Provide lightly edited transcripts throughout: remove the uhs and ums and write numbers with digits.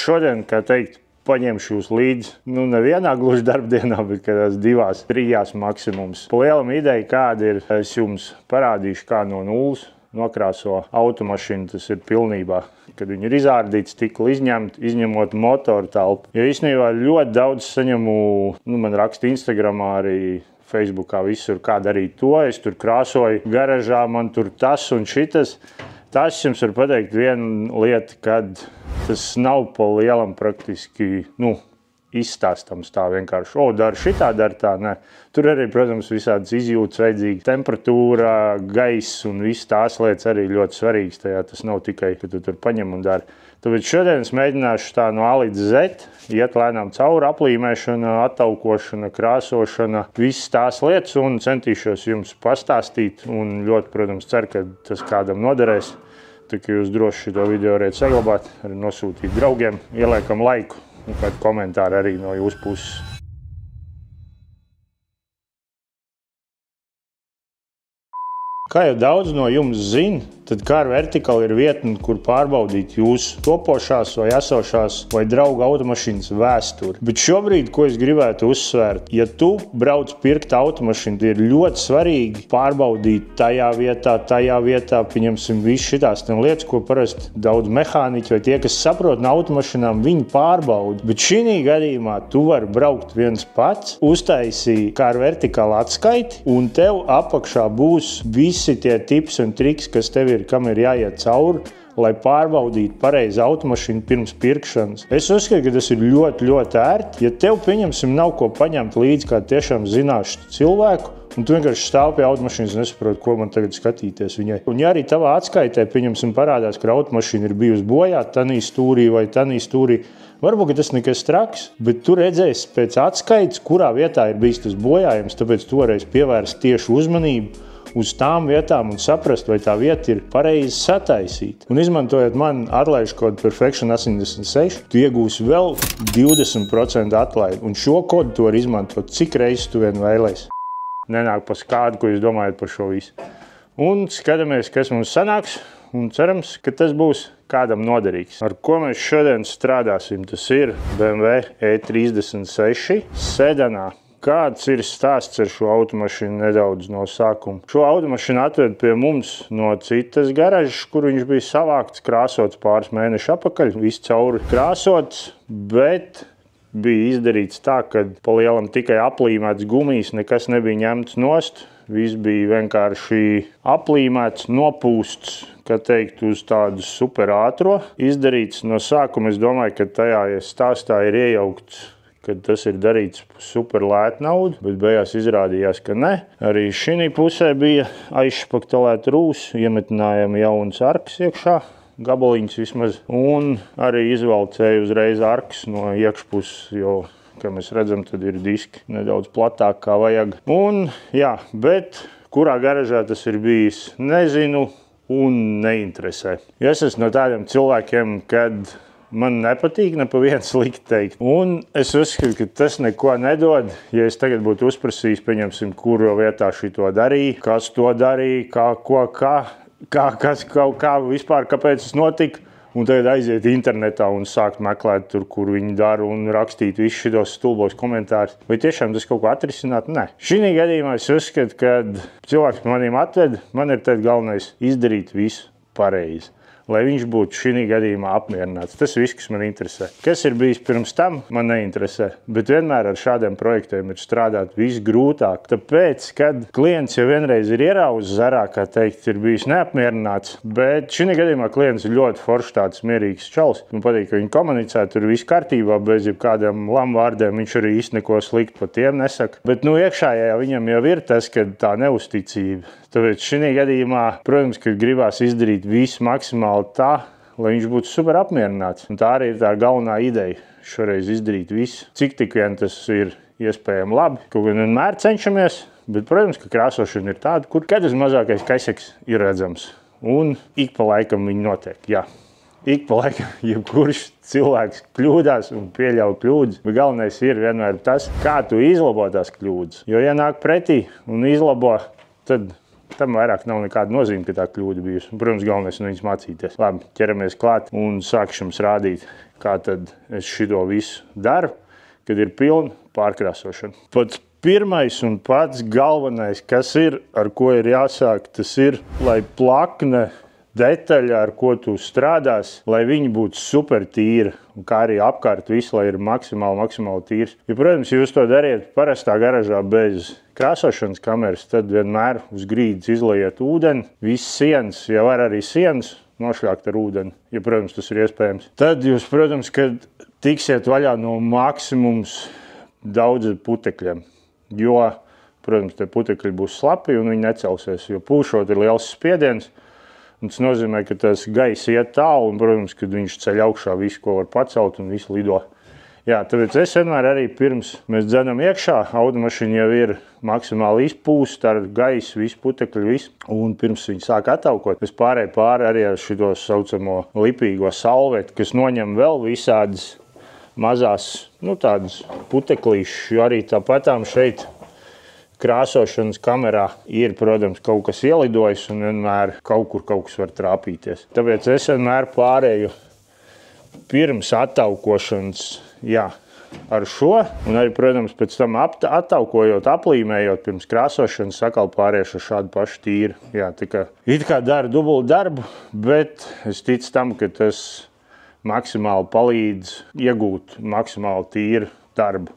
Šodien, kā teikt, paņemšu jūs līdzi, nevienā gluži darbdienā, bet kādās 2, 3 maksimums. Pa lielam ideja, kāda ir, es jums parādīšu, kā no nulles nokrāso automašīnu, tas ir pilnībā. Kad viņi ir izārdīti, stikli izņemot motoru telpu. Jo īstenībā ļoti daudz saņemu, man raksta Instagramā arī, Facebookā visur, kā darīt to. Es tur krāsoju garažā, man tur tas un šitas. Tas jums var pateikt vienu lietu, kad tas nav pa lielam praktiski, izstāstams tā vienkārši. Dara šitā, dara tā, ne. Tur arī, protams, visādas izjūtas vajadzīgas. Temperatūra, gaiss un viss tās lietas arī ļoti svarīgas tajā. Tas nav tikai, ka tu tur paņem un dari. Tāpēc šodien es mēģināšu tā no A līdz Z, iet lēnām cauri, aplīmēšana, attaukošana, krāsošana, visas tās lietas un centīšos jums pastāstīt un ļoti, protams, ceru, ka tas kādam noderēs. Tā kā jūs droši šito video varētu saglabāt, arī nosūtīt draugiem, ieliekam laiku un kādu komentāru arī no jūsu puses. Kā jau daudz no jums zina, tad Car Vertical ir vietne, kur pārbaudīt jūsu topošās vai esošās vai drauga automašīnas vēsturi. Bet šobrīd, ko es gribētu uzsvērt, ja tu brauc pirkt automašīnu, tad ir ļoti svarīgi pārbaudīt tajā vietā, pieņemsim visu šitās lietas, ko parasti daudz mehāniķi vai tie, kas saprot no automašīnām, viņi pārbauda. Bet šī gadījumā tu vari braukt viens pats, uztaisīt Car Vertical atskaiti, un tev apakšā būs visi tie tips un triks, kas tev ir, kam ir jāiet cauri, lai pārbaudītu pareizi automašīnu pirms pirkšanas. Es uzskatu, ka tas ir ļoti, ļoti ērti. Ja tev, pieņemsim, nav ko paņemt līdzi kā tiešām zināšu cilvēku, un tu vienkārši stāv pie automašīnas un nesaproti, ko man tagad skatīties viņai. Un ja arī tavā atskaitē, pieņemsim, parādās, ka automašīna ir bijusi bojāta tanī stūrī vai tanī stūrī, varbūt tas nekas traks, bet tu redzēsi pēc atskaites, kurā vietā ir bijis tas bojājums, tāpēc tu varēsi pievērst tieši uzmanību uz tām vietām un saprast, vai tā vieta ir pareizi sataisīta. Un izmantojot man atlaižu kodu Perfection 86, tu iegūsi vēl 20% atlaidi. Un šo kodu tu vari izmantot, cik reizes tu vien vēlēsi. Nenāk pa skādu, ko jūs domājat par šo visu. Un skatāmies, kas mums sanāks, un cerams, ka tas būs kādam noderīgs. Ar ko mēs šodien strādāsim, tas ir BMW E36 sedanā. Kāds ir stāsts ar šo automašīnu nedaudz no sākuma? Šo automašīnu atved pie mums no citas garažas, kur viņš bija savākts, krāsots pāris mēnešu apakaļ, viss cauri krāsots, bet bija izdarīts tā, ka pa lielam tikai aplīmēts gumijas, nekas nebija ņemts nost, viss bija vienkārši aplīmēts, nopūsts, kā teikt, uz tādu super ātro. Izdarīts no sākuma, es domāju, ka tajā stāstā ir iejaukts, kad tas ir darīts super lētu naudu, bet beigās izrādījās, ka ne. Arī šī pusē bija aizšpaktelēta rūsa, iemetinājām jaunas arkas iekšā, gabaliņas vismaz, un arī izvalcēja uzreiz arkas no iekšpuses, jo, kā mēs redzam, tad ir diski nedaudz platāk kā vajag. Un, jā, bet kurā garažā tas ir bijis, nezinu un neinteresē. Ja es esmu no tādiem cilvēkiem, kad man nepatīk ne pa vienu slikti teikt. Un es uzskatu, ka tas neko nedod. Ja es tagad būtu uzprasījis, pieņemsim, kuru vietā šito darīja, kas to darīja, kā vispār, kāpēc tas notika, un tagad aiziet internetā un sākt meklēt tur, kur viņi dara un rakstīt visus šitos stulbos komentārus. Vai tiešām tas kaut ko atrisināt? Nē. Šī gadījumā es uzskatu, ka cilvēks maniem atved, man ir tad galvenais izdarīt visu pareizi, lai viņš būtu šī gadījumā apmierināts. Tas viss, kas man interesē. Kas ir bijis pirms tam, man neinteresē. Bet vienmēr ar šādiem projektiem ir strādāt visgrūtāk. Tāpēc, kad klients jau vienreiz ir ieraudzis zarā, kā teikt, ir bijis neapmierināts, bet šī gadījumā klients ir ļoti foršs, tāds mierīgs čalis. Man patīk, ka viņi komunicē, tur viss kārtībā, bez jebkādiem lamvārdiem. Viņš arī īsti neko sliktu par tiem nesaka. Bet iekšējā viņam jau ir tas, ka tā neusticība. Tāpēc šī gadījumā, protams, ka gribās izdarīt visu maksimāli tā, lai viņš būtu super apmierināts. Un tā arī ir tā galvenā ideja šoreiz izdarīt visu, cik tik vien tas ir iespējami labi. Kaut gan vienmēr cenšamies, bet, protams, ka krāsošana ir tāda, kur katrs mazākais kaiseks ir redzams. Un ik pa laikam viņi notiek, jā. Ik pa laikam jebkurš cilvēks kļūdās un pieļauj kļūdas, bet galvenais ir vienmēr tas, kā tu izlabo tās kļūdas. Jo, ja nāk pretī un izlabo, tad tam vairāk nav nekāda nozīme, ka tā kļūda bijusi. Protams, galvenais no viņas mācīties. Labi, ķeramies klāt un sākšu jums rādīt, kā tad es šito visu daru, kad ir pilna pārkrāsošana. Pats pirmais un pats galvenais, kas ir, ar ko ir jāsāk, tas ir, lai plakne detaļa, ar ko tu strādās, lai viņi būtu super tīri, un kā arī apkārt visu, lai ir maksimāli tīrs. Ja, protams, jūs to dariet parastā garažā bez krāsošanas kameras, tad vienmēr uz grīdas izliet ūdeni, visas sienas, ja var arī sienas, nošļākt ar ūdeni, ja, protams, tas ir iespējams. Tad jūs, protams, kad tiksiet vaļā no maksimums daudz putekļiem, jo, protams, tie putekļi būs slapi un viņi necelsies, jo pūšot ir liels spiediens. Un tas nozīmē, ka tas gaiss iet tālu un, protams, kad viņš ceļ augšā visu, ko var pacelt un visu lido. Jā, tāpēc es vienmēr arī pirms mēs dzenam iekšā, automašīna jau ir maksimāli izpūsta ar gaisu, visu putekļu, visu. Un pirms viņi sāk attaukot, es pārēju pāri arī ar šito saucamo lipīgo salveti, kas noņem vēl visādas mazās, tādas puteklīšas, jo arī tāpatām šeit krāsošanas kamerā ir, protams, kaut kas ielidojis un vienmēr kaut kas var trāpīties. Tāpēc es vienmēr pārēju pirms attaukošanas, ar šo, un arī, protams, pēc tam attaukojot, aplīmējot pirms krāsošanas, atkal pārēšu ar šādu pašu tīru. Jā, tā kā it kā dara dubult darbu, bet es ticu tam, ka tas maksimāli palīdz iegūt maksimāli tīru darbu.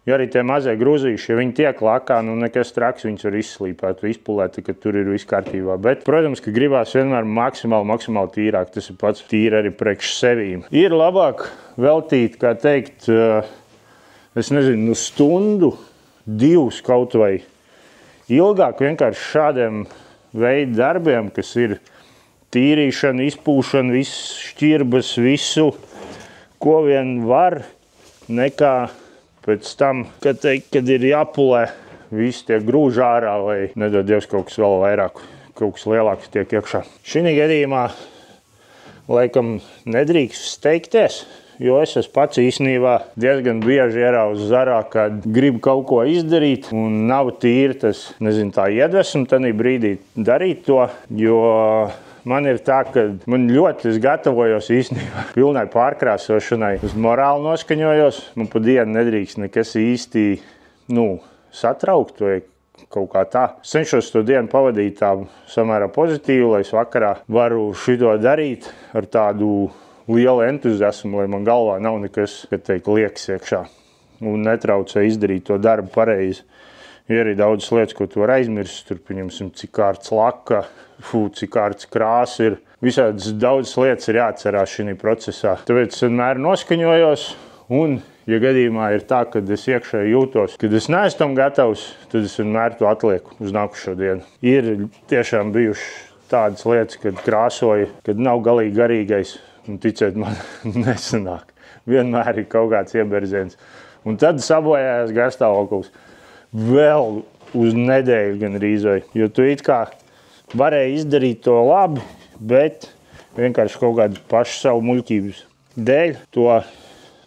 Jo arī tie mazie grūzīši, ja viņi tiek lakā, nekas traks, viņus var izslīpēt, izpulēt, ka tur ir viss kārtībā. Bet, protams, ka gribās vienmēr maksimāli tīrāk, tas ir pats tīri arī priekš sevīm. Ir labāk veltīt, kā teikt, es nezinu, stundu, 2 kaut vai ilgāk vienkārši šādiem veidu darbiem, kas ir tīrīšana, izpūšana, viss šķirbas, visu, ko vien var, nekā pēc tam, kad ir jāpulē, visi tiek grūž ārā, vai nedod Dievs kaut kas vēl vairāk, kaut kas lielāks tiek iekšā. Šī gadījumā laikam nedrīkst steigties, jo es esmu pats īstenībā diezgan bieži ierauzu zarā, kad gribu kaut ko izdarīt un nav tīri tas, tā iedvesma tanī brīdī darīt to, jo man ir tā, ka man ļoti es gatavojos īstenībā pilnai pārkrāsošanai. Es morāli noskaņojos, man pa dienu nedrīkst nekas īsti, satraukt vai kaut kā tā. Es cenšos to dienu pavadīt tā samērā pozitīvi, lai es vakarā varu šito darīt ar tādu lielu entuziasmu, lai man galvā nav nekas, liekas iekšā un netraucē izdarīt to darbu pareizi. Ir arī daudz lietas, ko tu var aizmirst, tur pieņemsim, cik kārts laka, cik kārts krāsa ir. Visādas daudzas lietas ir jāatcerās šī procesā. Tāpēc es vienmēr noskaņojos un, ja gadījumā ir tā, kad es iekšēji jūtos, kad es neesmu tam gatavs, tad es vienmēr to atlieku uz nākušo dienu. Ir tiešām bijušas tādas lietas, kad krāsoju, kad nav galīgi garīgais, un ticiet man, nesanāk. Vienmēr ir kaut kāds ieberziens. Un tad sabojājās garstāvoklis. Vēl uz nedēļu gan rīzai, jo tu it kā varēji izdarīt to labi, bet vienkārši kaut kādu pašu savu muļķības dēļ to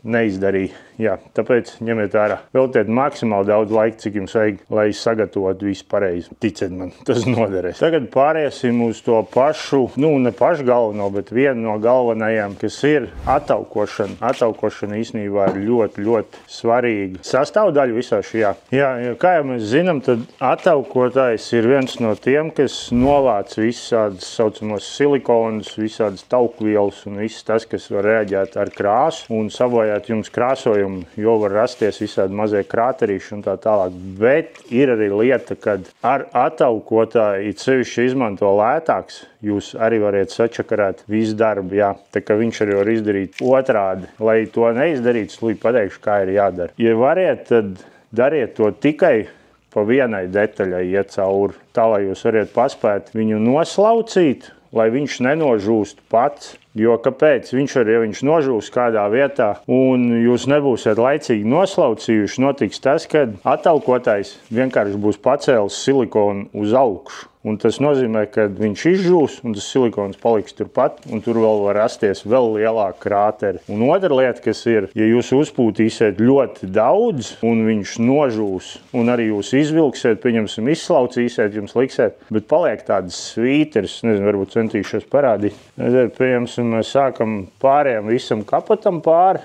neizdarīja. Jā, tāpēc ņemiet vērā. Veltiet maksimāli daudz laika, cik jums vajag, lai sagatavotu visu pareizi. Ticiet man, tas noderēs. Tagad pāriesim uz to pašu, ne pašu galveno, bet vienu no galvenajām, kas ir attaukošana. Attaukošana īstenībā ir ļoti, ļoti svarīga sastāvdaļa visā šajā. Jā, kā jau mēs zinām, tad attaukotājs ir viens no tiem, kas novāc visādas saucamos silikonus, visādas taukvielas un viss tas, kas var reaģēt ar krāsu un sabojāt jums krāsojumu, jo var rasties visādi mazie krāterīši un tā tālāk. Bet ir arī lieta, kad ar attaukotāju it sevišķi izmanto lētāks, jūs arī variet sačakarēt visu darbu, jā. Tā kā viņš arī var izdarīt otrādi. Lai to neizdarītu, slīd pateikšu, kā ir jādara. Ja variet, tad dariet to tikai pa vienai detaļai iet cauri, tā lai jūs variet paspēt viņu noslaucīt, lai viņš nenožūst pats. Jo kāpēc? Ja viņš nožūs kādā vietā un jūs nebūsiet laicīgi noslaucījuši, notiks tas, ka attaukotājs vienkārši būs pacēlis silikonu uz augšu. un tas nozīmē, ka viņš izžūs, un tas silikons paliks turpat, un tur vēl var rasties vēl lielāka krāteri. Un otra lieta, kas ir, ja jūs uzpūtīsiet ļoti daudz, un viņš nožūs, un arī jūs izvilksiet, pieņemsim, izslaucīsiet, jums liksiet, bet paliek tādas svīteres, nezinu, varbūt centīšos parādīt. Pieņemsim, mēs sākam pārējām visam kapatam pāri.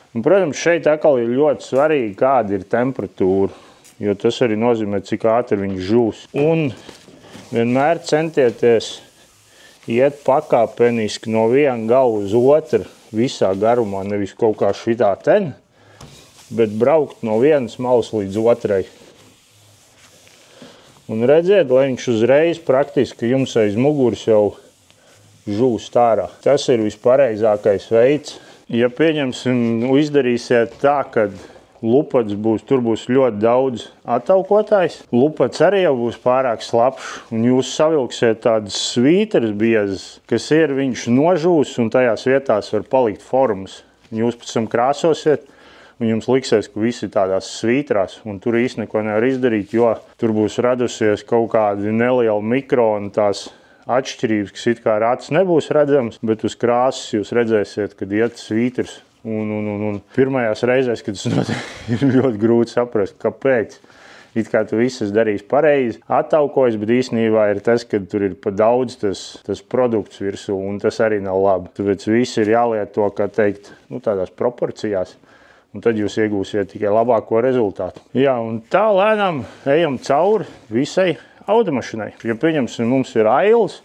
Un, protams, šeit atkal ir ļoti svarīgi, kāda ir temperatūra, jo tas arī nozīmē, cik ātri viņš žūs. Un vienmēr centieties iet pakāpeniski no viena gala uz otru visā garumā, nevis kaut kā šitā ten, bet braukt no vienas malas līdz otrai. Un redziet, lai viņš uzreiz praktiski jums aiz muguras jau žūst ārā. Tas ir vispareizākais veids. Ja pieņemsim, izdarīsiet tā, kad lupats būs, tur būs ļoti daudz attaukotājs, lupats arī jau būs pārāk slapš, un jūs savilksiet tādas svīteres biezas, kas ir, viņš nožūs, un tajās vietās var palikt formas. Jūs pēc tam krāsosiet, un jums liksies, ka visi tādās svītrās, un tur īsti neko nevar izdarīt, jo tur būs radusies kaut kādi nelieli mikroni tās atšķirības, kas it kā ar acis nebūs redzams, bet uz krāsas jūs redzēsiet, kad iet svīters. Un pirmajās reizēs, kad tas notiek, ir ļoti grūti saprast, kāpēc. It kā tu visas darīs pareizi, attaukojas, bet īstenībā ir tas, ka tur ir pa daudz tas produkts virsū, un tas arī nav labi. Tāpēc visi ir jālieto, kā teikt, tādās proporcijās, un tad jūs iegūsiet tikai labāko rezultātu. Jā, un tā lēnām ejam cauri visai automašīnai. Ja pieņemsim, mums ir ailes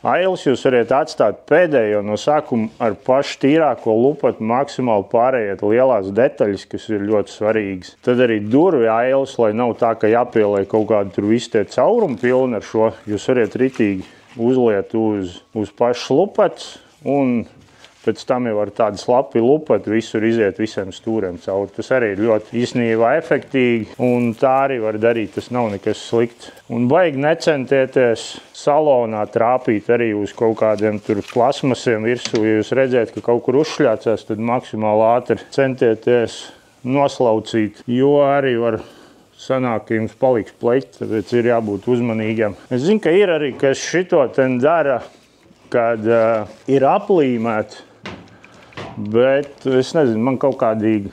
jūs varat atstāt pēdējo no sākuma ar pašu tīrāko lupatu, maksimāli pārējiet lielās detaļas, kas ir ļoti svarīgas. Tad arī durvi ailes, lai nav tā, ka jāpieliek kaut kādu tur visi tie caurumi pilni ar šo, jūs varat ritīgi uzliet uz pašu lupats, un pēc tam jau ar tādu slapi lupatu visur iziet visiem stūriem cauri. Tas arī ir ļoti īstenībā efektīgi, un tā arī var darīt, tas nav nekas slikts. Un baigi necentieties salonā trāpīt arī uz kaut kādiem tur plasmasiem virsū. Ja jūs redzēt, ka kaut kur uzšļācās, tad maksimāli ātri centieties noslaucīt, jo arī var sanāk, ka jums paliks pleķi, tāpēc ir jābūt uzmanīgiem. Es zinu, ka ir arī, kas šito ten dara, kad ir aplīmēti, bet es nezinu, man kaut kādīgi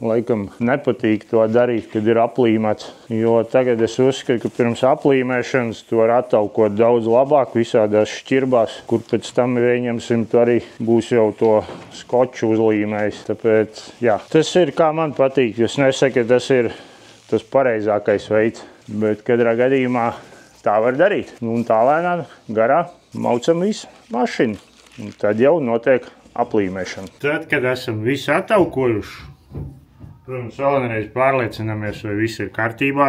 laikam nepatīk to darīt, kad ir aplīmēts, jo tagad es uzskatu, ka pirms aplīmēšanas to var attaukot daudz labāk visādās šķirbās, kur pēc tam ieņemsim, tu arī būs jau to skoču uzlīmējis, tāpēc, jā, tas ir kā man patīk, es nesaku, ka tas ir tas pareizākais veids, bet katrā gadījumā tā var darīt. Un tā lēnām garā maucam visu mašīnu. Un tad jau notiek aplīmēšana. Tad, kad esam visu attaukojuši, protams, vēlreiz pārliecināmies, vai viss ir kārtībā.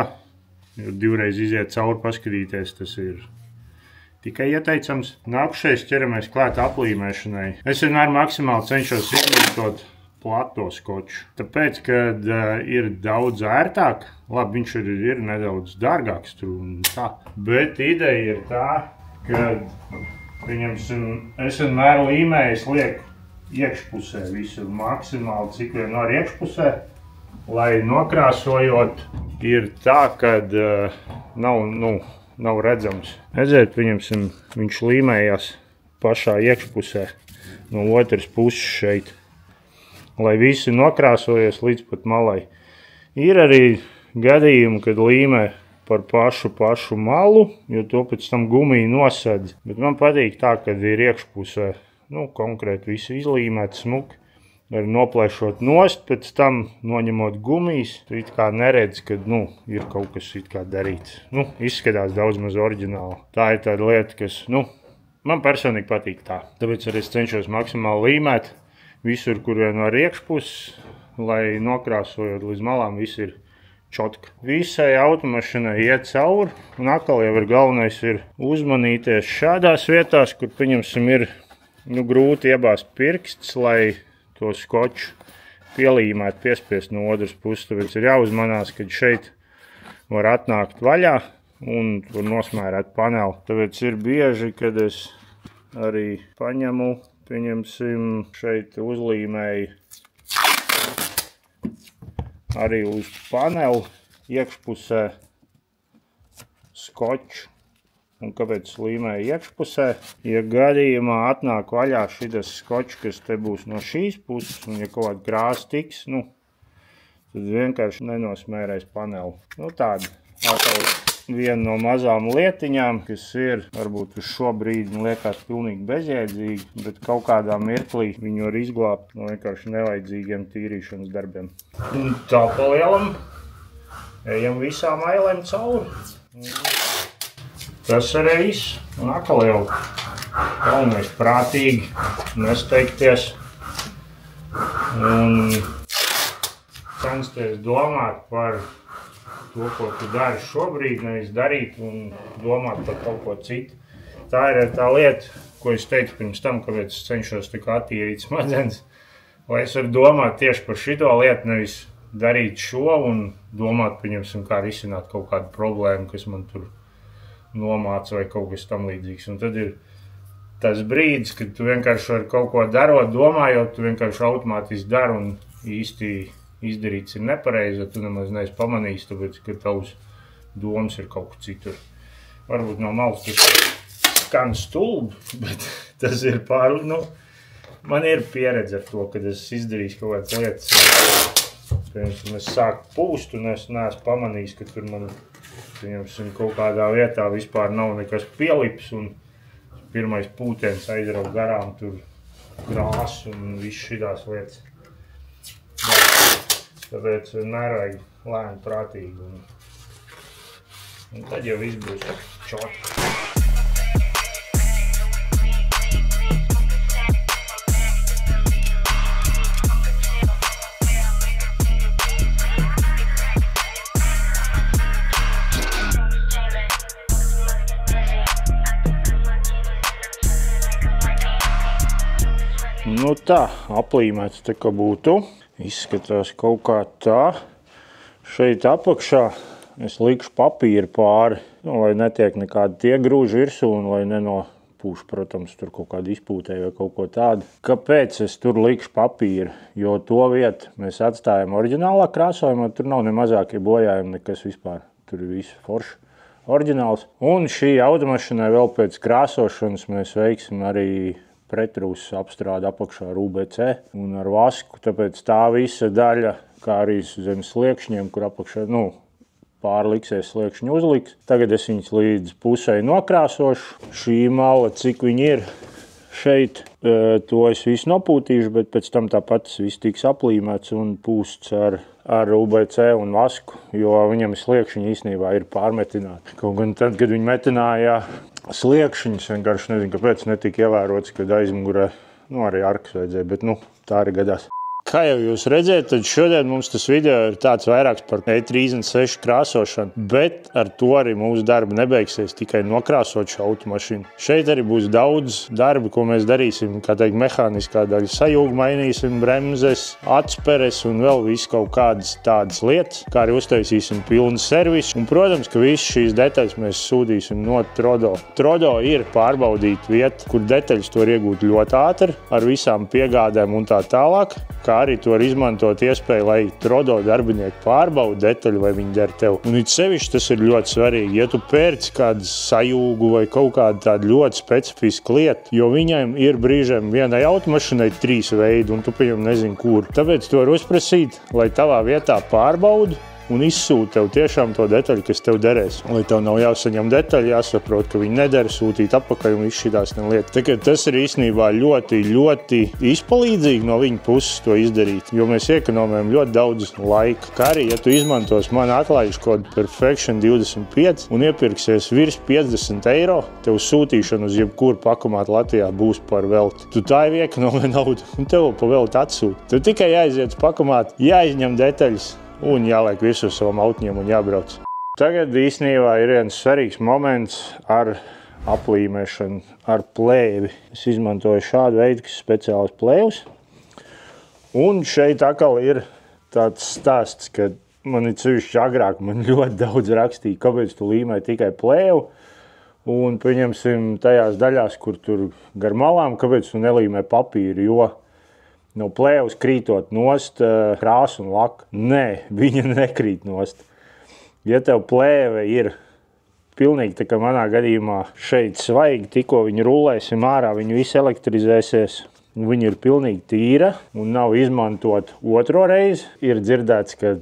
Jo divreiz iziet cauri paskatīties, tas ir tikai ieteicams. Nākušais ķeramies klāt aplīmēšanai. Es vienmēr maksimāli cenšos izmantot plato skoču. Tāpēc, kad ir daudz ērtāk, labi, viņš ir nedaudz dārgāks tur un tā, bet ideja ir tā, kad, pieņemsim, es vienmēr līmējis lieku iekšpusē visu maksimāli, cik vien var iekšpusē, lai nokrāsojot ir tā, kad nav redzams. Redziet, pieņemsim, viņš līmējās pašā iekšpusē no otras puses šeit, lai visi nokrāsojies līdz pat malai. Ir arī gadījumi, kad līmē par pašu malu, jo to pēc tam gumiju nosedz. Bet man patīk tā, kad ir iekšpusē, konkrēti visu izlīmēt smuki. Var noplēšot nost, pēc tam noņemot gumijas, tu it kā neredz, kad, ir kaut kas it kā darīts. Izskatās daudz maz oriģināli. Tā ir tāda lieta, kas, man personīgi patīk tā. Tāpēc arī es cenšos maksimāli līmēt visur, kur vien var iekšpuses, lai nokrāsojot līdz malām, viss ir čotka. Visai automašīnai iet cauri, un atkal jau galvenais ir uzmanīties šādās vietās, kur, pieņemsim, ir grūti iebāzt pirksts, lai to skoču pielīmēt, piespiest no otras puses. Tāpēc ir jāuzmanās, kad šeit var atnākt vaļā un tur nosmērēt paneli. Tāpēc ir bieži, kad es arī paņemu, pieņemsim, šeit uzlīmēju arī uz paneli iekšpusē skoču, un kāpēc līmēju iekšpusē. Ja gadījumā atnāk vaļā šitas skočs, kas te būs no šīs puses, un ja kaut kāda krāsa tiks, tad vienkārši nenosmērēs paneli. Tāda atkal viena no mazām lietiņām, kas ir, varbūt uz šo brīdi liekas pilnīgi bezjēdzīgi, bet kaut kādā mirklī viņu var izglābt no vienkārši nevajadzīgiem tīrīšanas darbiem. Un tā palielam, ejam visām ailēm cauri. Tas arī viss. Un atkal jau galvenais prātīgi nesteigties un censties domāt par to, ko tu dari šobrīd, nevis darīt un domāt par kaut ko citu. Tā ir tā lieta, ko es teicu pirms tam, kāpēc es cenšos tik attīrīt smadzenes, lai es varu domāt tieši par šito lietu, nevis darīt šo un domāt, pieņemsim, kā risināt kaut kādu problēmu, kas man tur nomāca vai kaut kas tam līdzīgs. Un tad ir tas brīdis, kad tu vienkārši vari kaut ko darot, domājot, tu vienkārši automātiski dari un īsti izdarīts ir nepareizi, tu nemaz neesi pamanījis, tāpēc, ka tavs domas ir kaut kur citur. Varbūt no malas tas skan stulbi, bet tas ir man ir pieredze ar to, kad es izdarīju kaut kādas lietas. Piemēram, es sāku pūst un es neesmu pamanījis, ka tur man kaut kādā vietā vispār nav nekas pielips un pirmais pūtiens aizrauga garām tur krāsas un viss šitās lietas. Tāpēc nevajag lēni prātīgi un tad jau viss būs čoti. Tā, aplīmēts te kā būtu. Izskatās kaut kā tā. Šeit apakšā es likšu papīru pāri, lai netiek nekādi tie grūži virsū un lai nenopūš, protams, tur kaut kādu izpūtēju vai kaut ko tādu. Kāpēc es tur likšu papīru? Jo to vietu mēs atstājam oriģinālā krāsojumā, tur nav ne mazākie bojājumi, nekas vispār. Tur ir viss forši oriģināls. Un šī automašīnai vēl pēc krāsošanas mēs veiksim arī pretrūsas apstrādi apakšā ar UBC un ar vasku, tāpēc tā visa daļa, kā arī zem sliekšņiem, kur apakšā, pārliksies sliekšņi uzliks. Tagad es viņus līdz pusē nokrāsošu. Šī mala, cik viņi ir šeit, to es visu nopūtīšu, bet pēc tam tāpat viss tiks aplīmēts un pūsts ar UBC un vasku, jo viņam sliekšņi īstenībā ir pārmetināti. Kaut gan tad, kad viņi metināja sliekšņus, vienkārši nezinu, kāpēc netika ievērots, kad aizmugurē, arī arkas vajadzēja, bet tā arī gadās. Kā jau jūs redzējat, tad šodien mums tas video ir tāds vairāks par E36 krāsošanu, bet ar to arī mūsu darba nebeigsies tikai nokrāsot šo automašīnu. Šeit arī būs daudz darbi, ko mēs darīsim, kā teikt, mehāniskā daļa sajūgu mainīsim, bremzes, atsperes un vēl visu kaut kādas tādas lietas, kā arī uztaisīsim pilnu servisu. Un, protams, ka visas šīs detaļas mēs sūtīsim no Trodo. Trodo ir pārbaudīta vieta, kur detaļas to var iegūt ļoti ātri, ar visām piegādēm un tā tālāk. Kā arī to var izmantot iespēju, lai Trodo darbinieki pārbauda detaļu, vai viņi der tev. Un it sevišķi tas ir ļoti svarīgi, ja tu pērci kādu sajūgu vai kaut kādu tādu ļoti specifisku lietu, jo viņiem ir brīžiem vienai automašīnai 3 veidi, un tu pieņem nezinu kur. Tāpēc tu vari uzprasīt, lai tavā vietā pārbaudu un izsūta tev tiešām to detaļu, kas tev derēs. Lai tev nav jāsaņem detaļu, jāsaprot, ka viņi neder, sūtīt apakaļ un viss šitās lietas. Tagad tas ir īstenībā ļoti, ļoti izpalīdzīgi no viņa puses to izdarīt, jo mēs iekonomējam ļoti daudz laika. Kā arī, ja tu izmantos manu atlaižu kodu Perfection25 un iepirksies virs 50 eiro, tev sūtīšana uz jebkuru pakomātu Latvijā būs par velti. Tu tā jau iekonomē naudu un tev pa velti atsūta. Tev tikai jāiziet uz pakomātu, jāizņem detaļas un jāliek visu savam autiņam un jābrauc. Tagad īstenībā ir viens svarīgs moments ar aplīmēšanu ar plēvi. Es izmantoju šādu veidu, kas ir speciāls plēvs. Un šeit atkal ir tāds stāsts, ka man ir sevišķi agrāk, man ļoti daudz rakstīja, kāpēc tu līmē tikai plēvu. Un, pieņemsim, tajās daļās, kur tur gar malām, kāpēc tu nelīmē papīru, jo no plēvas krītot nost krāsu un laka. Nē, viņa nekrīt nost. Ja tev plēve ir pilnīgi tā kā manā gadījumā šeit svaigi, tikko viņu rullēsim ārā, viņu visu elektrizēsies. Viņa ir pilnīgi tīra un nav izmantot otro reizi. Ir dzirdēts, ka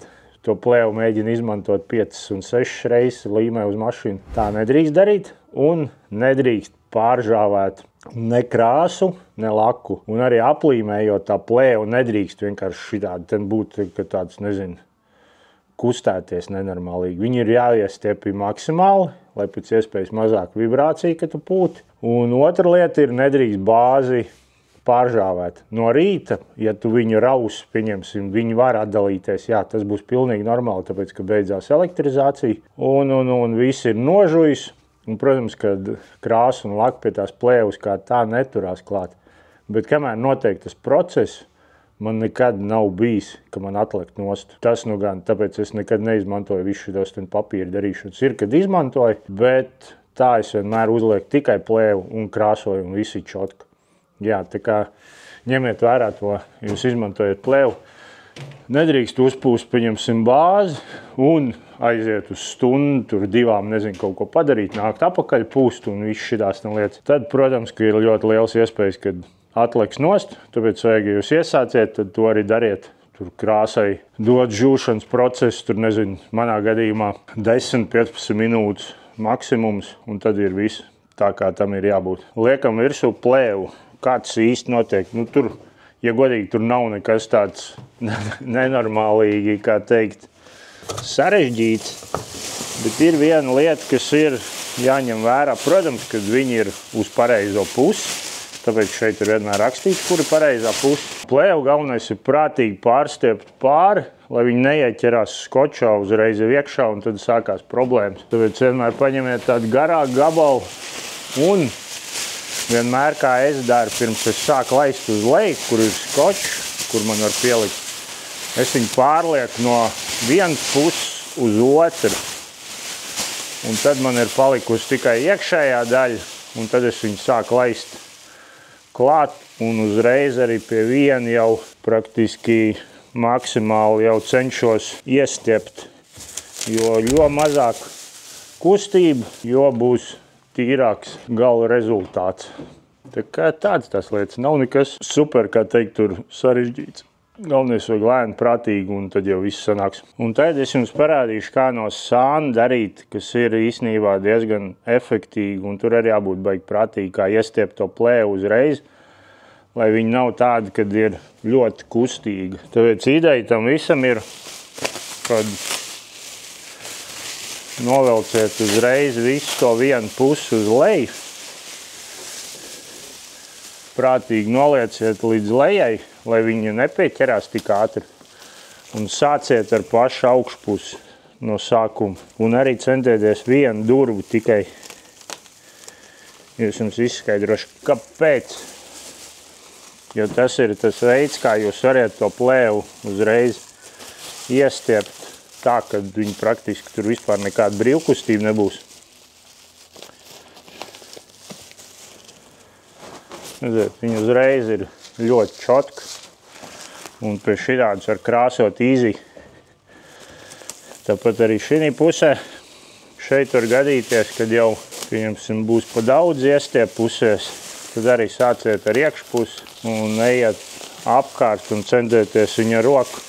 to plēvu mēģina izmantot 5 un 6 reizes līmē uz mašīnu. Tā nedrīkst darīt un nedrīkst pāržāvēt ne krāsu, ne laku. Un arī aplīmējot tā plēvu nedrīkst vienkārši šitādi. Ten būtu tāds, nezinu, kustēties nenormālīgi. Viņi ir jāiestiepja maksimāli, lai pēc iespējas mazāk vibrācija, kad tu pūti. Un otra lieta ir nedrīkst bāzi pāržāvēt. No rīta, ja tu viņu raus, pieņemsim, viņi var atdalīties. Jā, tas būs pilnīgi normāli, tāpēc, ka beidzās elektrizācija un viss ir nožujis. Un, protams, kad krāsa un laka pie tās plēvas kā tā neturās klāt. Bet kamēr notiek tas process, man nekad nav bijis, ka man atlikt nost. Tas nu gan, tāpēc es nekad neizmantoju visu šitos papīra darīšanas. Ir, kad izmantoju, bet tā es vienmēr uzlieku tikai plēvu un krāsoju un visi čotka. Jā, tā kā ņemiet vērā to, jūs izmantojat plēvu. Nedrīkst uzpūst, paņemsim bāzi un aiziet uz stundu, tur 2, nezinu, kaut ko padarīt, nākt apakaļ, pūst un viss šitās lietas. Tad, protams, ka ir ļoti liels iespējas, kad atliks nost, tāpēc vajag, ja jūs iesāciet, tad to arī dariet. Tur krāsai dod žūšanas procesu, tur nezinu, manā gadījumā 10-15 minūtes maksimums, un tad ir viss tā, kā tam ir jābūt. Liekam virsū plēvu, kāds īsti notiek. Nu, tur, ja godīgi, tur nav nekas tāds nenormālīgi, kā teikt, sarežģīts, bet ir viena lieta, kas ir jāņem vērā. Protams, kad viņi ir uz pareizo pusi, tāpēc šeit ir vienmēr rakstīts, kur ir pareizā puse. Plēvu galvenais ir prātīgi pārstiept pāri, lai viņi neieķerās skočā uzreiz iekšā un tad sākās problēmas. Tāpēc vienmēr paņemiet tādu garāku gabalu un vienmēr, kā es daru, pirms es sāku laist uz leju, kur ir skočs, kur man var pielikt, es viņu pārlieku no vienas puses uz otru. Un tad man ir palikusi tikai iekšējā daļa, un tad es viņu sāku laist klāt un uzreiz arī pie viena jau praktiski maksimāli jau cenšos iestiept, jo mazāk kustība, jo būs tīrāks gala rezultāts. Tā kā tāds tās lietas nav nekas super, kā teikt, tur sarežģīts. Galvenais vajag lēni, prātīgi, un tad jau viss sanāks. Un tad es jums parādīšu, kā no sāna darīt, kas ir īstenībā diezgan efektīgi, un tur arī jābūt baigi prātīgi, kā iestiept to plēvu uzreiz, lai viņi nav tādi, kad ir ļoti kustīga. Tāpēc ideja tam visam ir, kad novelciet uzreiz visu to vienu pusi uz leju, prātīgi nolieciet līdz lejai, lai viņi nepieķerās tik ātri. Un sāciet ar pašu augšpusi no sākuma. Un arī centieties vienu durvu tikai. Es jums izskaidrošu, kāpēc. Jo tas ir tas veids, kā jūs varat to plēvu uzreiz iestiept tā, ka viņi praktiski tur vispār nekāda brīvkustība nebūs. Viņa uzreiz ir ļoti čotka un pie šitādus var krāsot īzi. Tāpat arī šī pusē šeit var gadīties, kad jau, pieņemsim, būs pa daudz iestiep pusēs, tad arī sāciet ar iekšpusi un ejiet apkārt un centieties viņu ar roku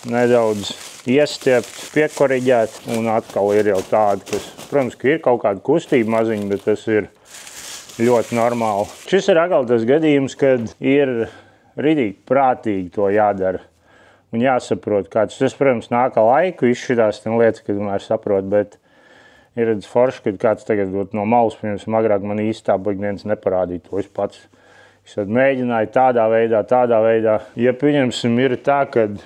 nedaudz iestiept, piekoriģēt un atkal ir jau tāda, kas, protams, ka ir kaut kāda kustība maziņa, bet tas ir ļoti normāli. Šis ir atkal tas gadījums, kad ir ridīgi prātīgi to jādara un jāsaprot kāds. Tas, protams, nāk ar laiku, viss šitās lietas, kad tomēr saprot, bet ir redz forši, kad kāds tagad no malas, piemēram, agrāk man īsti tā baigniens neparādīja to es pats. Es tad mēģināju tādā veidā. Ja, pieņemsim, ir tā, kad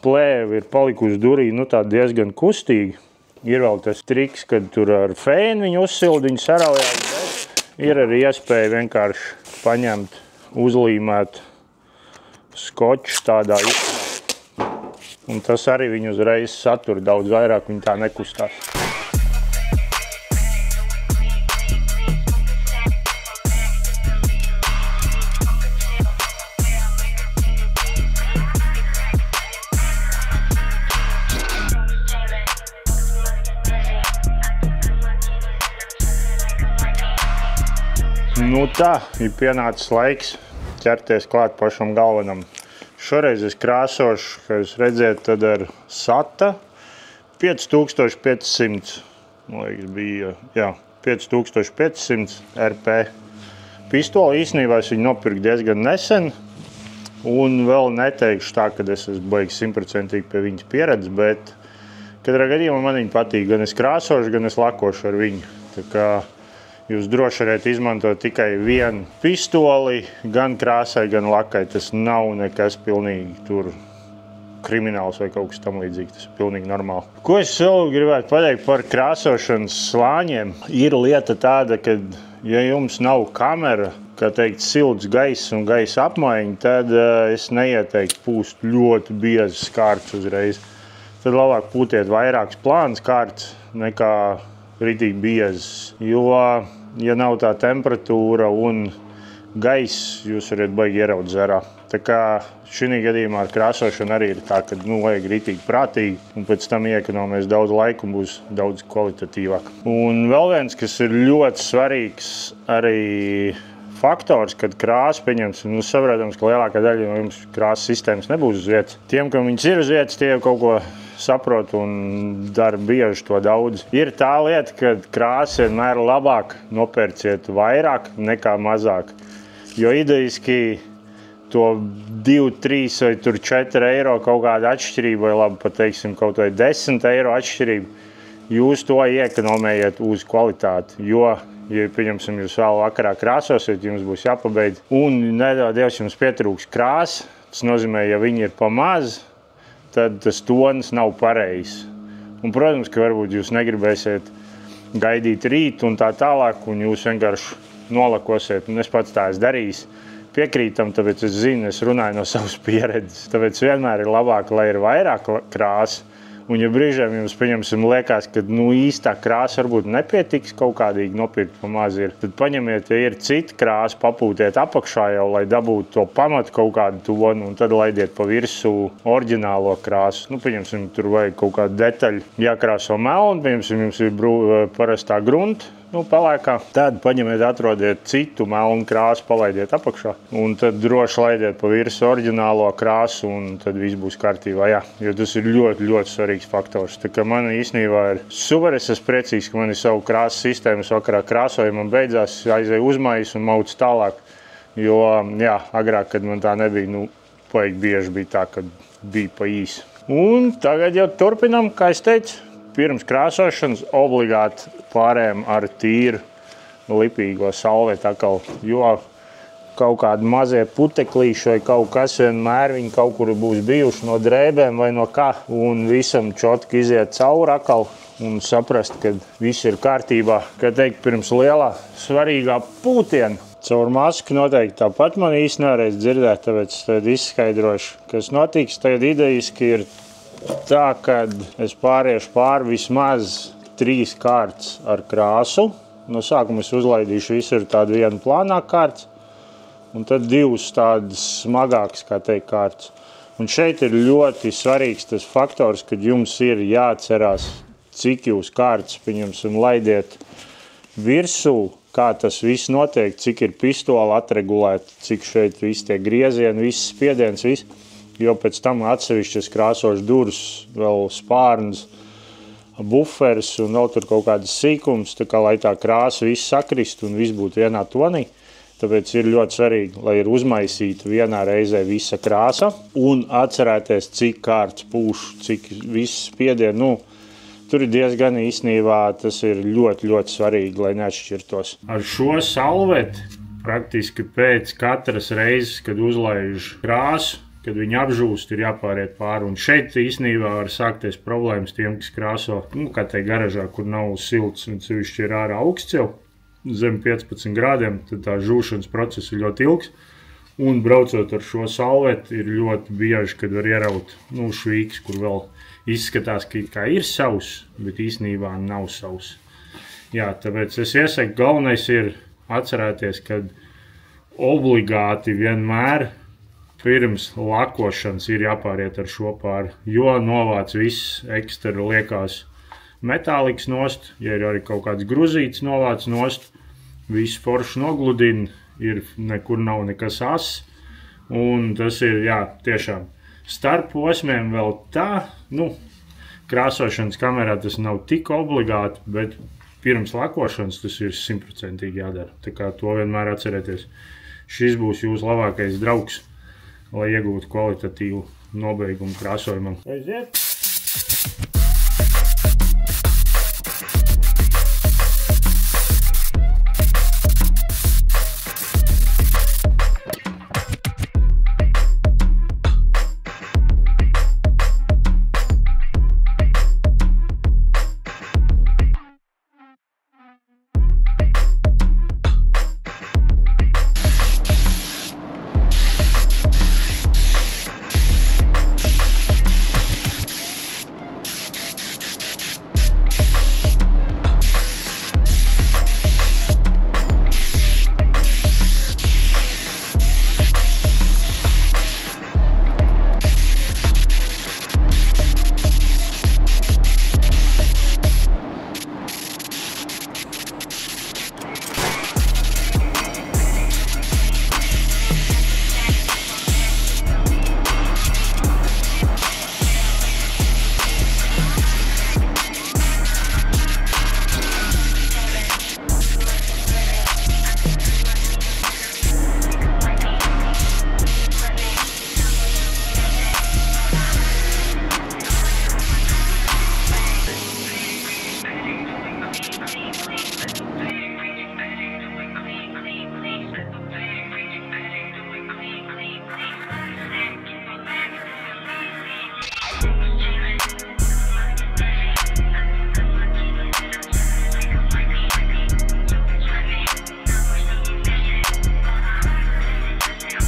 plēve ir palikusi durī, nu tā diezgan kustīgi, ir vēl tas triks, kad tur ar fēnu viņu uzsildiņu saraujās, bet ir arī iespēja vienkārši paņemt, uzlīmēt skoču tādā izsmā. Un tas arī viņu uzreiz satur daudz vairāk, viņi tā nekustās. Nu tā, ir pienācis laiks ķerties klāt pašam galvenam. Šoreiz es krāsošu, kā jūs redzēt, tad ar SATA 5500, man liekas, bija, jā, 5500 RP. Pistoli īstenībā es viņu nopirku diezgan nesen, un vēl neteikšu tā, ka es esmu beigas 100% pie viņas pieredzes, bet katrā gadījumā man viņa patīk, gan es krāsošu, gan es lakošu ar viņu. Tā kā jūs droši varētu izmantot tikai vienu pistoli, gan krāsai, gan lakai. Tas nav nekas pilnīgi tur krimināls vai kaut kas tam līdzīgs. Tas ir pilnīgi normāli. Ko es vēl gribētu pateikt par krāsošanas slāņiem? Ir lieta tāda, ka, ja jums nav kamera, kā teikt, silts gaiss un gaisa apmaiņa, tad es neieteiktu pūst ļoti biezas kārtas uzreiz. Tad labāk pūtiet vairākas plānas kārtas nekā ritīgi biezas, jo, ja nav tā temperatūra un gaiss, jūs varat baigi ieraut zarā. Tā kā šī gadījumā ar krāsošanu arī ir tā, ka vajag ritīgi prātīgi, un pēc tam iekonomēs daudz laika un būs daudz kvalitatīvāk. Un vēl viens, kas ir ļoti svarīgs arī faktors, kad krāsa, pieņemsim, saprotams, ka lielākā daļa no jums krāsas sistēmas nebūs uz vietas. Tiem, kam viņas ir uz vietas, tie jau kaut ko saprot un dara bieži to daudz. Ir tā lieta, ka krāsa vienmēr labāk nopērciet vairāk nekā mazāk. Jo idejiski to 2, 3 vai 4 eiro kaut kāda atšķirība, vai labi pateiksim kaut vai 10 eiro atšķirība, jūs to iekonomējat uz kvalitāti. Jo, ja pieņemsim, jūs vēl vakarā krāsosiet, jums būs jāpabeidz. Un nedaudz jums pietrūks krāsa, tas nozīmē, ja viņi ir pa maz, tad tas tonis nav pareizs. Un, protams, ka varbūt jūs negribēsiet gaidīt rīt un tā tālāk, un jūs vienkārši nolakosiet, un es pats tā esmu darījis. Piekrītam, tāpēc es zinu, es runāju no savas pieredzes. Tāpēc vienmēr ir labāk, lai ir vairāk krāsa. Un ja brīžiem jums, pieņemsim, liekas, ka īstā krāsa varbūt nepietiks kaut kādīgi nopirkt pa maz ir, tad paņemiet, ja ir cita krāsa, papūtiet apakšā jau, lai dabūtu to pamatu kaut kādu tonu, un tad laidiet pa virsū oriģinālo krāsu. Pieņemsim, tur vajag kaut kādu detaļu jākrāso melnu, pieņemsim, jums ir parastā grunta, pelēkā. Tad paņemiet, atrodiet citu melnu krāsu, palaidiet apakšā, un tad droši laidiet pa virsmu oriģinālo krāsu, un tad viss būs kārtībā. Jā, jo tas ir ļoti, ļoti svarīgs faktors. Tā kā man īstenībā ir super, es esmu priecīgs, ka man ir savu krāsas sistēmas vakarā krāsoja, man beidzās, aizēju uzmaiņas un mauc tālāk. Jo, jā, agrāk, kad man tā nebija, paigi bieži bija tā, kad bija pa īsi. Un tagad jau turpinam, kā es teicu, pirms krāsošanas obligāti pārējām ar tīru lipīgo salveti atkal, jo kaut kādi mazie puteklīši vai kaut kas vienmēr viņi kaut kur būs bijuši no drēbēm vai no kā, un visam čotki iziet cauri atkal un saprast, ka viss ir kārtībā. Kā teikt, pirms lielā svarīgā pūtiena. Caur masku noteikti tāpat man īsti nevarēs dzirdēt, tāpēc tad izskaidrošu, kas notiks. Tagad idejiski ir tā, kad es pāriešu pāri vismaz 3 kārtas ar krāsu. No sākuma es uzlaidīšu visur tādu vienu plānāku kārtas, un tad 2 tādas smagākas, kā teikt, kārtas. Un šeit ir ļoti svarīgs tas faktors, kad jums ir jāatcerās, cik jūs kārtas, pieņemsim, laidiet virsū, kā tas viss notiek, cik ir pistola atregulēta, cik šeit viss tie griezieni, viss spiediens, viss. Jo pēc tam atsevišķi es krāsošu durvis, vēl spārnus, buferus un vēl tur kaut kādas sīkums, tā kā lai tā krāsa viss sakrist un viss būtu vienā tonī. Tāpēc ir ļoti svarīgi, lai ir uzmaisīta vienā reizē visa krāsa un atcerēties, cik kārtas pūš, cik viss spiedien. Tur ir diezgan īstenībā, tas ir ļoti, ļoti svarīgi, lai neatšķirtos. Ar šo salveti praktiski pēc katras reizes, kad uzlaiž krāsu, kad viņi apžūst, ir jāpāriet pāri. Un šeit īstenībā var sākties problēmas tiem, kas krāso, kā te garažā, kur nav silts un sevišķi ir ārā augsts jau, zem 15 grādiem, tad tā žūšanas process ir ļoti ilgs. Un braucot ar šo salveti ir ļoti bieži, kad var ieraut švīks, kur vēl izskatās, ka ir savs, bet īstenībā nav savs. Jā, tāpēc es iesaku, galvenais ir atcerēties, ka obligāti vienmēr pirms lakošanas ir jāpāriet ar šo pāri, jo novāc viss ekstra liekās metāliks nost, ja ir arī kaut kāds gruzīts novāc nost, visu forši nogludina, nekur nav nekas ass. Un tas ir, jā, tiešām starp posmiem vēl tā, krāsošanas kamerā tas nav tik obligāti, bet pirms lakošanas tas ir 100% jādara. Tā kā to vienmēr atcerēties. Šis būs jūsu labākais draugs, lai iegūtu kvalitatīvu nobeigumu krāsojumam. Aiziet!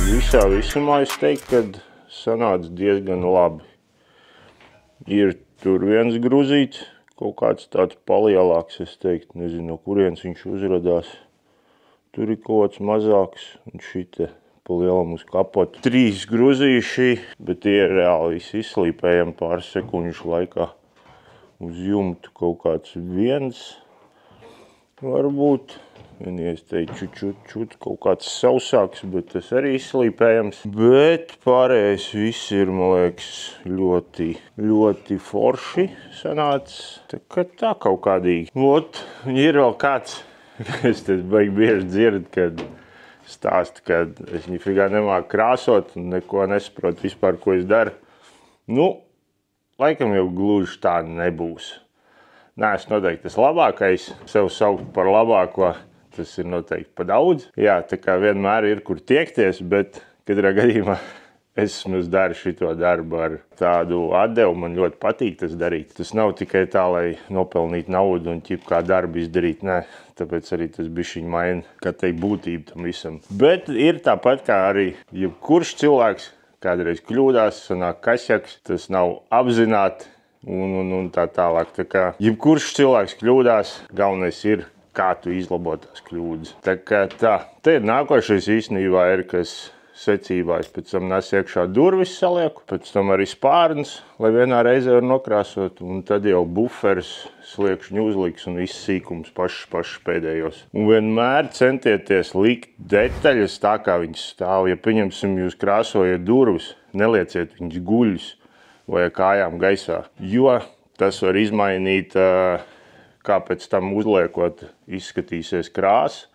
Visā visumā es teiktu, ka sanāca diezgan labi. Ir tur viens gruzīts, kaut kāds tāds palielāks, es teiktu, nezinu, no kurienes viņš uzradās. Tur ir kaut kāds mazāks, un šite pa lielam uz kapotu. 3 gruzīši, bet tie ir reāli visi izslīpējami pāris sekundžu laikā. Uz jumtu kaut kāds viens, varbūt. Ja es teiktu, čut, kaut kāds sausāks, bet tas arī izslīpējams. Bet pārējais viss ir, man liekas, ļoti forši sanācis. Tā kaut kādīgi. Ir vēl kāds, es te bieži dzirdu, kad stāstu, kad es nifigā nemāku krāsot un neko nesaprotu vispār, ko es daru. Laikam jau gluži tā nebūs. Neesmu noteikti tas labākais, sev saukt par labāko. Tas ir noteikti pa daudz. Jā, tā kā vienmēr ir, kur tiekties, bet katrā gadījumā es daru šito darbu ar tādu atdevu. Man ļoti patīk tas darīt. Tas nav tikai tā, lai nopelnītu naudu un kā darbu izdarīt. Nē, tāpēc arī tas bišķiņ maina, kā teikt, būtību tam visam. Bet ir tāpat kā arī jebkurš cilvēks kādreiz kļūdās, sanāk kasjaks, tas nav apzināti un tā tālāk. Tā kā jebkurš cilvēks kļūdās, galvenais ir, kā tu izlabo tās kļūdas. Tā kā tā. Te ir nākošais īstenībā ir, kas secībā es pēc tam nes iekšā durvis salieku, pēc tam arī spārns, lai vienā reizē var nokrāsot, un tad jau buferis, sliekšņu uzliks un viss sīkums pašs pēdējos. Un vienmēr centieties likt detaļas tā, kā viņas stāv. Ja, pieņemsim, jūs krāsojat durvis, nelieciet viņas guļus vai kājām gaisā, jo tas var izmainīt kā pēc tam uzliekot izskatīsies krāsa,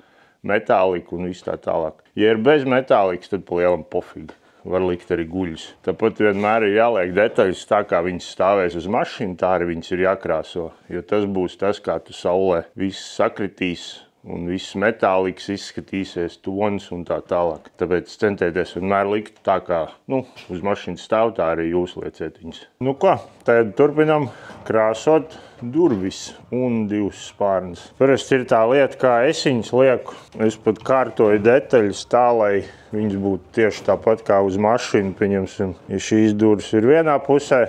metālika un viss tā tālāk. Ja ir bez metālikas, tad pa lielam pofīgi. Var likt arī guļus. Tāpat vienmēr ir jāliek detaļas tā, kā viņas stāvēs uz mašīnu, tā arī viņas ir jākrāso. Jo tas būs tas, kā tu saulē viss sakritīs un viss metāliks izskatīsies, tons un tā tālāk. Tāpēc centieties vienmēr likt tā, kā uz mašīnas stāv, tā arī jūs lieciet viņas. Ko, tad turpinām krāsot durvis un 2 spārnas. Parasti ir tā lieta, kā es viņas lieku. Es pat kārtoju detaļas tā, lai viņas būtu tieši tāpat kā uz mašīnu. Pieņemsim, ja šīs durvis ir vienā pusē,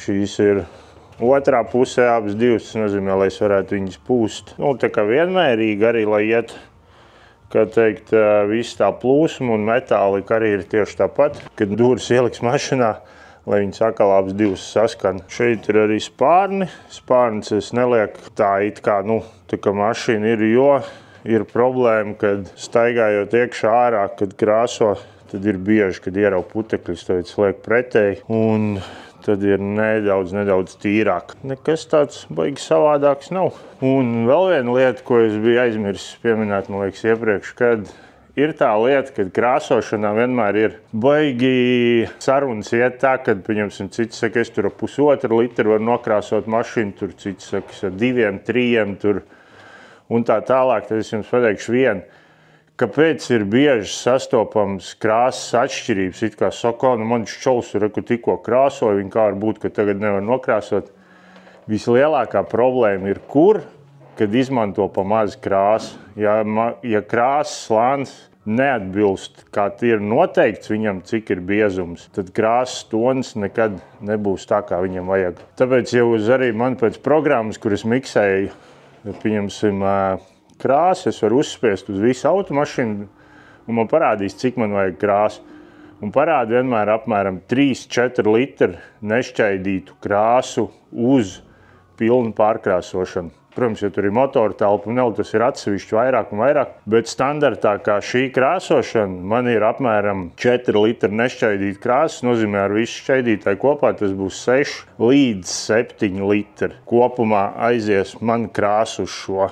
šīs ir otrā pusē, abas 2, tas nozīmē, lai es varētu viņas pūst. Tā kā vienmērīgi arī, lai iet, kā teikt, viss tā plūsma un metālika arī ir tieši tāpat, kad durvis ieliks mašīnā, lai viņas atkal abas 2 saskan. Šeit ir arī spārni. Spārnis es nelieku tā it kā, tā kā mašīna ir, jo ir problēma, kad staigājot iekšā ārā, kad krāso, tad ir bieži, kad ierauj putekļus, tad liek pretēji, un tad ir nedaudz tīrāk. Nekas tāds baigi savādāks nav. Un vēl viena lieta, ko es biju aizmirsis pieminēt, man liekas, iepriekš, kad ir tā lieta, kad krāsošanā vienmēr ir baigi sarunas iet tā, kad, pieņemsim, cits saka, es tur ar 1,5 litru varu nokrāsot mašīnu, tur cits saka, ar 2, 3 tur un tā tālāk. Tad es jums pateikšu vienu. Kāpēc ir bieži sastopams krāsas atšķirības? It kā saka, man šķols ir, ka tikko krāsoju, viņa kā var būt, ka tagad nevar nokrāsot. Vislielākā problēma ir kur, kad izmanto pa maz krāsu. Ja krāsas slānis neatbilst, kā ir noteikts viņam, cik ir biezums, tad krāsas tonis nekad nebūs tā, kā viņam vajag. Tāpēc jau arī man pēc programmas, kuras miksēju, pieņemsim, krāsu, es varu uzspiest uz visu automašīnu un man parādīs, cik man vajag krāsu. Un parāda vienmēr apmēram 3-4 litru nešķaidītu krāsu uz pilnu pārkrāsošanu. Protams, ja tur ir motora telpa, tas ir atsevišķi vairāk un vairāk, bet standartā kā šī krāsošana man ir apmēram 4 litru nešķaidītu krāsu, nozīmē ar visu šķaidītāju kopā tas būs 6 līdz 7 litri. Kopumā aizies man krāsu uz šo.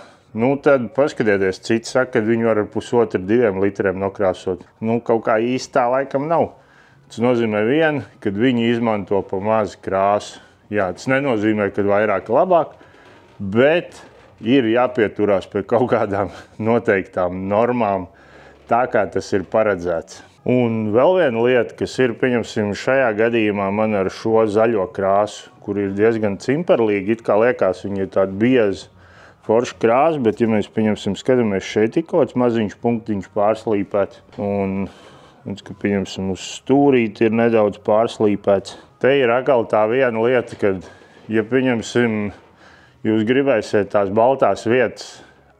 Tad paskatieties, cits saka, ka viņi var ar 1,5-2 litriem nokrāsot. Kaut kā īsti tā laikam nav. Tas nozīmē vienu, kad viņi izmanto pa maz krāsu. Jā, tas nenozīmē, ka vairāk labāk, bet ir jāpieturās pie kaut kādām noteiktām normām, tā kā tas ir paredzēts. Un vēl viena lieta, kas ir, pieņemsim, šajā gadījumā man ar šo zaļo krāsu, kur ir diezgan cimperlīgi, it kā liekas, viņi ir tādi biezi, forša krāsa, bet, ja mēs, pieņemsim, skatāmies šeit, ir kaut kāds maziņš punktiņš pārslīpēts. Un, pieņemsim, uz stūrīti ir nedaudz pārslīpēts. Te ir atkal tā viena lieta, kad, ja, pieņemsim, jūs gribēsiet tās baltās vietas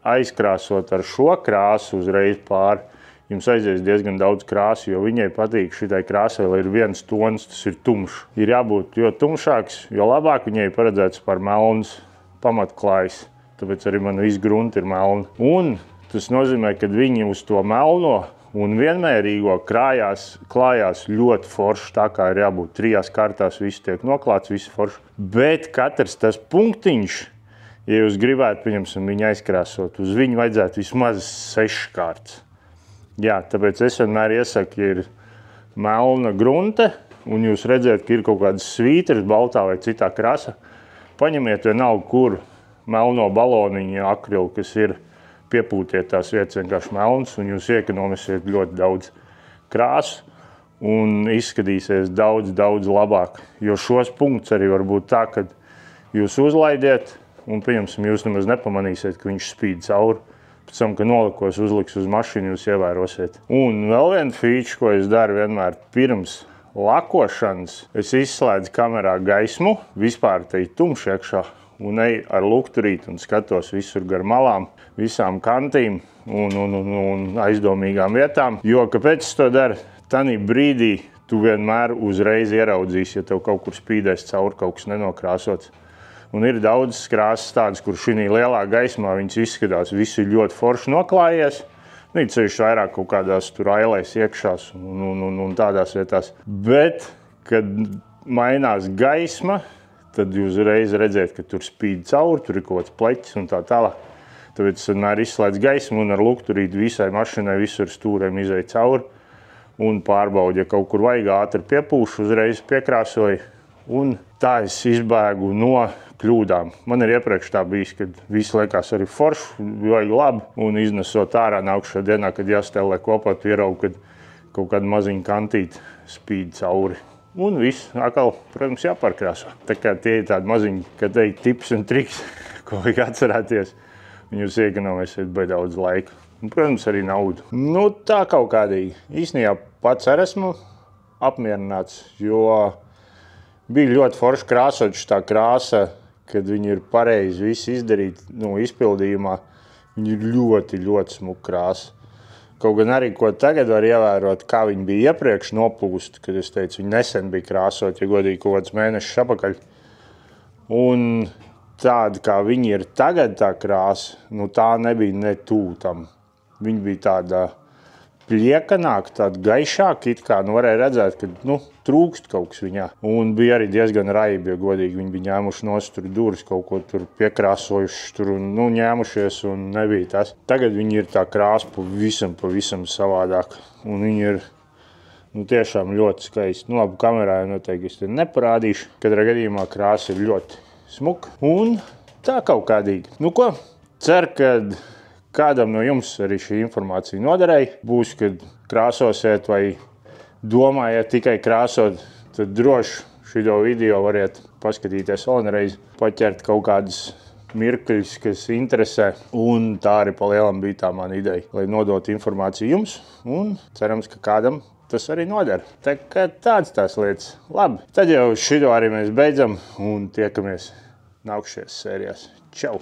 aizkrāsot ar šo krāsu uzreiz pāri, jums aizies diezgan daudz krāsu, jo viņai patīk šitai krāsai, lai ir viens tons, tas ir tumšs. Ir jābūt jo tumšāks, jo labāk viņai paredzēts par melns pamatklājs. Tāpēc arī man viss grunti ir melni. Un tas nozīmē, ka viņi uz to melno un vienmērīgo klājās ļoti forši, tā kā ir jābūt 3 kārtās, viss tiek noklāts, viss forši. Bet katrs tas punktiņš, ja jūs gribētu, pieņemsim, viņu aizkrāsot, uz viņu vajadzētu vismaz 6 kārtas. Jā, tāpēc es vienmēr iesaku, ja ir melna grunte, un jūs redzēt, ka ir kaut kādas svītras, baltā vai citā krasa, paņemiet vienalga, kur melno baloniņu akrilu, kas ir piepūtiet tās vietas vienkārši melns, un jūs iekonomisiet ļoti daudz krāsu un izskatīsies daudz labāk. Jo šos punktus arī var būt tā, ka jūs uzlaidiet un, pieņemsim, jūs nemaz nepamanīsiet, ka viņš spīd cauri. Pēc tam, ka nolikos uzliks uz mašīnu, jūs ievērosiet. Un vēl viena feature, ko es daru vienmēr pirms lakošanas, es izslēdzu kamerā gaismu, vispār te ir tumšs iekšā, un eju ar lukturīti un skatos visur gar malām, visām kantīm un aizdomīgām vietām. Jo, kāpēc es to daru? Tanī brīdī tu vienmēr uzreiz ieraudzīsi, ja tev kaut kur spīdēs cauri kaut kas nenokrāsots. Un ir daudzas krāsas tādas, kur šī lielā gaismā viņas izskatās, viss ir ļoti forši noklājies. Ceļš vairāk kaut kādās tur ailēs iekšās un tādās vietās. Bet, kad mainās gaisma, tad jūs uzreiz redzēt, ka tur spīd cauri, tur ir kaut kāds pleķis un tā tālāk. Tāpēc es vienmēr izslēdzu gaismu un ar lukturīti visai mašīnai visur stūrēm izēju cauri un pārbaudu, ja kaut kur vajag ātri piepūšu, uzreiz piekrāsoju. Un tā es izbēgu no kļūdām. Man ir iepriekš tā bijis, kad viss liekas arī forši, vajag labi, un iznesot ārā nākušā dienā, kad jāstelē kopā, tu ieraugi, kad kaut kāda maziņa kantīte spīd cauri. Un viss, atkal, protams, jāpārkrāso. Tā kā tie ir tādi maziņi, kad teikt, tips un triks, ko vajag atcerēties. Un jūs iekonomēsiet baigi daudz laika. Un, protams, arī naudu. Tā kaut kādīgi. Īstenībā pats arī esmu apmierināts, jo bija ļoti forši krāsot šitā krāsa, kad viņi ir pareizi visi izdarīti izpildījumā. Viņi ir ļoti smuka krāsa. Kaut gan arī, ko tagad var ievērot, kā viņi bija iepriekš noplūst, kad es teicu, viņi nesen bija krāsot, ja godīgi kaut kāds mēnešus apakaļ. Un tāda, kā viņi ir tagad tā krāsa, nu tā nebija ne tuvu tam. Viņa bija tāda pliekanāka, tāda gaišāka, it kā, nu varēja redzēt, ka, nu, trūkst kaut kas viņā. Un bija arī diezgan raibi, ja godīgi, viņi bija ņēmuši nost tur durvis, kaut ko tur piekrāsojuši tur un, nu, ņēmušies un nebija tas. Tagad viņi ir tā krāsa pavisam savādāk. Un viņi ir, nu, tiešām ļoti skaisti. Nu, labi, kamerā noteikti es te neparādīšu. Katrā gadījumā krāsa ir ļoti smuka un tā kaut kādīgi. Nu ko, ceru, ka kādam no jums arī šī informācija noderēja. Būs, kad krāsosiet vai domājat tikai krāsot, tad droši šo video variet paskatīties vēlreiz, paķert kaut kādas mirkļus, kas interesē. Un tā arī pa lielam bija tā mana ideja, lai nodotu informāciju jums. Un cerams, ka kādam tas arī noder. Tā kā tāds tās lietas. Labi, tad jau šito arī mēs beidzam un tiekamies nākušajās sērijās. Čau!